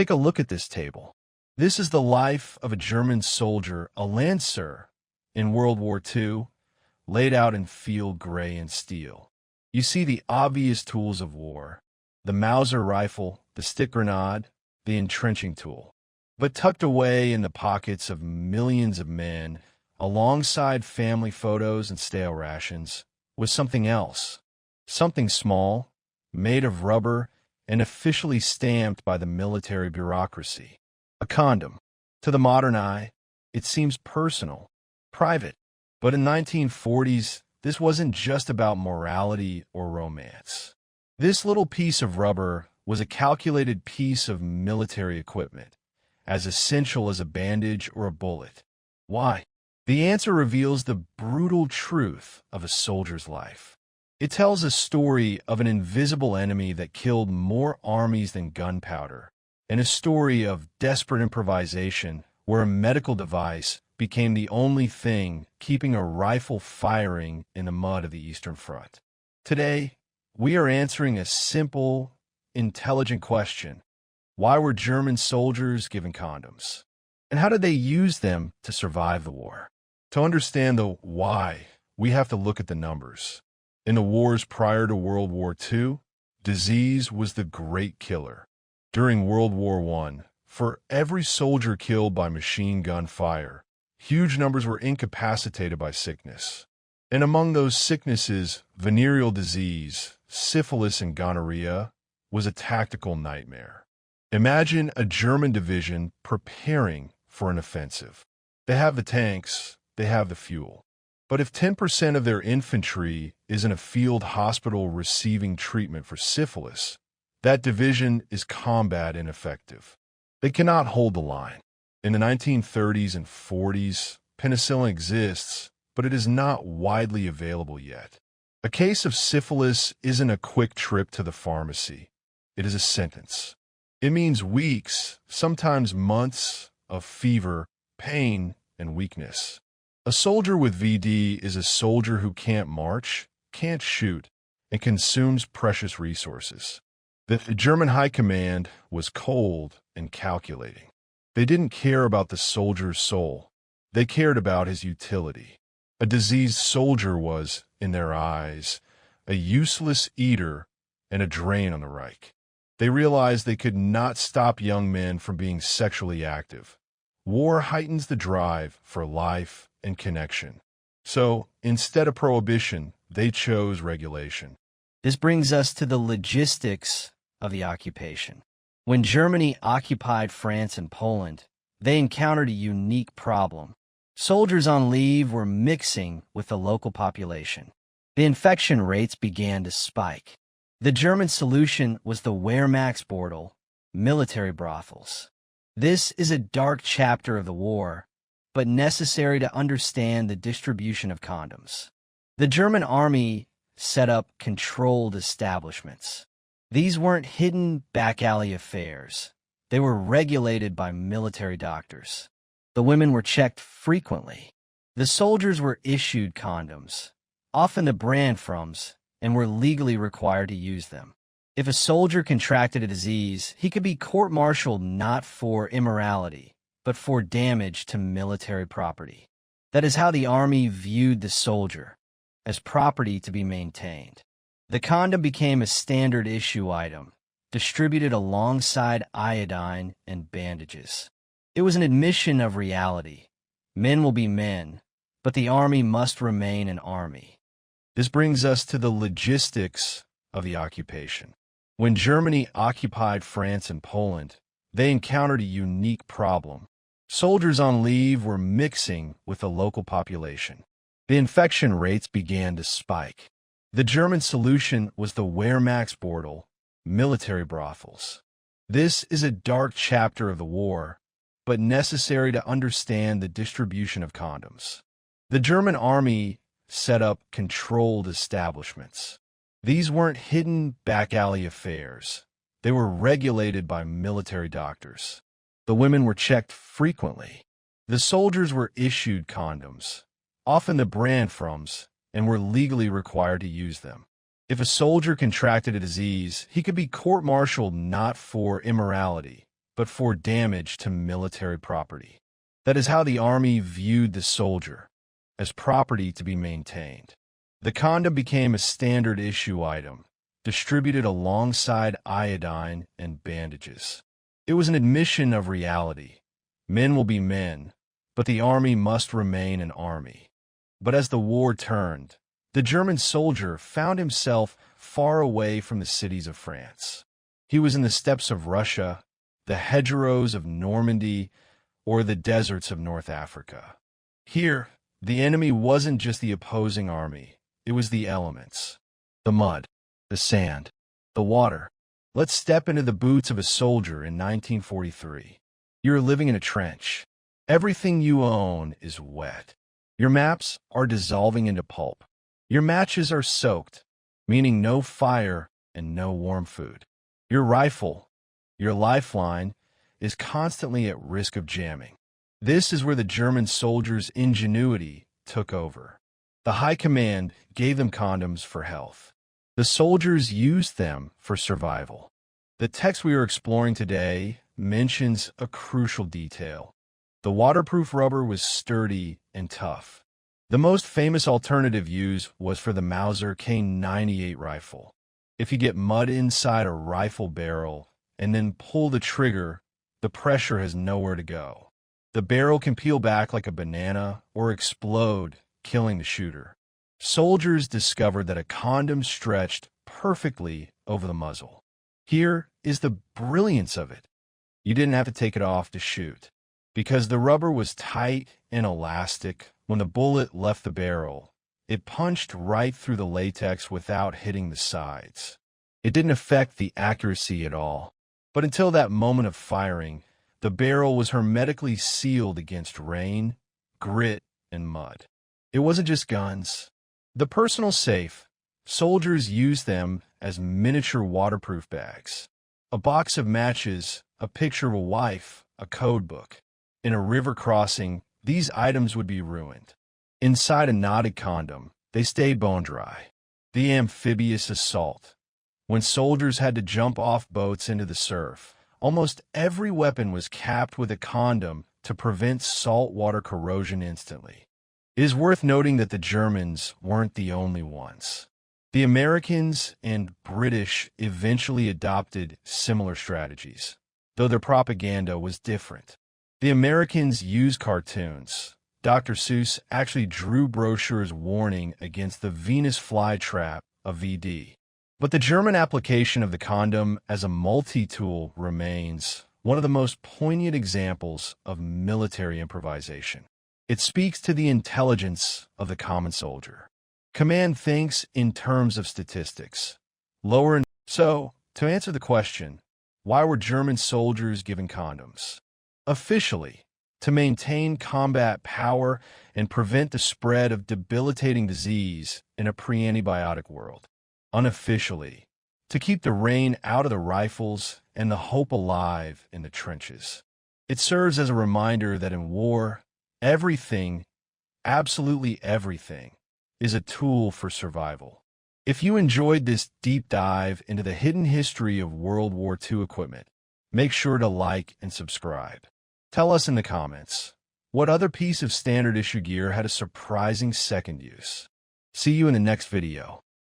Take a look at this table. This is the life of a German soldier, a Lancer, in World War II, laid out in field gray and steel. You see the obvious tools of war: the Mauser rifle, the stick grenade, the entrenching tool. But tucked away in the pockets of millions of men, alongside family photos and stale rations, was something else. Something small, made of rubber, and officially stamped by the military bureaucracy. A condom. To the modern eye, it seems personal, private. But in the 1940s, this wasn't just about morality or romance. This little piece of rubber was a calculated piece of military equipment, as essential as a bandage or a bullet. Why? The answer reveals the brutal truth of a soldier's life. It tells a story of an invisible enemy that killed more armies than gunpowder, and a story of desperate improvisation where a medical device became the only thing keeping a rifle firing in the mud of the Eastern Front. Today, we are answering a simple, intelligent question. Why were German soldiers given condoms? And how did they use them to survive the war? To understand the why, we have to look at the numbers. In the wars prior to World War II, disease was the great killer. During World War I, for every soldier killed by machine gun fire, huge numbers were incapacitated by sickness. And among those sicknesses, venereal disease, syphilis, and gonorrhea was a tactical nightmare. Imagine a German division preparing for an offensive. They have the tanks, they have the fuel. But if 10% of their infantry is in a field hospital receiving treatment for syphilis, that division is combat ineffective. They cannot hold the line. In the 1930s and 40s, penicillin exists, but it is not widely available yet. A case of syphilis isn't a quick trip to the pharmacy. It is a sentence. It means weeks, sometimes months, of fever, pain, and weakness. A soldier with VD is a soldier who can't march, can't shoot, and consumes precious resources. The German high command was cold and calculating. They didn't care about the soldier's soul. They cared about his utility. A diseased soldier was, in their eyes, a useless eater and a drain on the Reich. They realized they could not stop young men from being sexually active. War heightens the drive for life and connection. So, instead of prohibition, they chose regulation. This brings us to the logistics of the occupation. When Germany occupied France and Poland, they encountered a unique problem. Soldiers on leave were mixing with the local population. The infection rates began to spike. The German solution was the Wehrmachtsbordel, military brothels. This is a dark chapter of the war, but necessary to understand the distribution of condoms. The German army set up controlled establishments. These weren't hidden back-alley affairs. They were regulated by military doctors. The women were checked frequently. The soldiers were issued condoms, often the brand Frums, and were legally required to use them. If a soldier contracted a disease, he could be court-martialed not for immorality, but for damage to military property. That is how the army viewed the soldier, as property to be maintained. The condom became a standard issue item, distributed alongside iodine and bandages. It was an admission of reality. Men will be men, but the army must remain an army. This brings us to the logistics of the occupation. When Germany occupied France and Poland, they encountered a unique problem. Soldiers on leave were mixing with the local population. The infection rates began to spike. The German solution was the Wehrmachtsbordel, military brothels. This is a dark chapter of the war, but necessary to understand the distribution of condoms. The German army set up controlled establishments. These weren't hidden back-alley affairs. They were regulated by military doctors. The women were checked frequently. The soldiers were issued condoms, often the brand Frums, and were legally required to use them. If a soldier contracted a disease, he could be court-martialed not for immorality, but for damage to military property. That is how the army viewed the soldier, as property to be maintained. The condom became a standard issue item, distributed alongside iodine and bandages. It was an admission of reality. Men will be men, but the army must remain an army. But as the war turned, the German soldier found himself far away from the cities of France. He was in the steppes of Russia, the hedgerows of Normandy, or the deserts of North Africa. Here, the enemy wasn't just the opposing army, it was the elements. The mud, the sand, the water. Let's step into the boots of a soldier in 1943. You're living in a trench. Everything you own is wet. Your maps are dissolving into pulp. Your matches are soaked, meaning no fire and no warm food. Your rifle, your lifeline, is constantly at risk of jamming. This is where the German soldiers' ingenuity took over. The high command gave them condoms for health. The soldiers used them for survival. The text we are exploring today mentions a crucial detail. The waterproof rubber was sturdy and tough. The most famous alternative used was for the Mauser K98 rifle. If you get mud inside a rifle barrel and then pull the trigger, the pressure has nowhere to go. The barrel can peel back like a banana or explode, killing the shooter. Soldiers discovered that a condom stretched perfectly over the muzzle. Here is the brilliance of it. You didn't have to take it off to shoot. Because the rubber was tight and elastic, when the bullet left the barrel, it punched right through the latex without hitting the sides. It didn't affect the accuracy at all. But until that moment of firing, the barrel was hermetically sealed against rain, grit, and mud. It wasn't just guns. The personal safe, soldiers used them as miniature waterproof bags. A box of matches, a picture of a wife, a code book. In a river crossing, these items would be ruined. Inside a knotted condom, they stayed bone dry. The amphibious assault. When soldiers had to jump off boats into the surf, almost every weapon was capped with a condom to prevent saltwater corrosion instantly. It is worth noting that the Germans weren't the only ones. The Americans and British eventually adopted similar strategies, though their propaganda was different. The Americans used cartoons. Dr. Seuss actually drew brochures warning against the Venus flytrap of VD. But the German application of the condom as a multi-tool remains one of the most poignant examples of military improvisation. It speaks to the intelligence of the common soldier. Command thinks in terms of statistics. So, to answer the question, why were German soldiers given condoms? Officially, to maintain combat power and prevent the spread of debilitating disease in a pre-antibiotic world. Unofficially, to keep the rain out of the rifles and the hope alive in the trenches. It serves as a reminder that in war, everything, absolutely everything, is a tool for survival. If you enjoyed this deep dive into the hidden history of World War II equipment, make sure to like and subscribe. Tell us in the comments, what other piece of standard issue gear had a surprising second use? See you in the next video.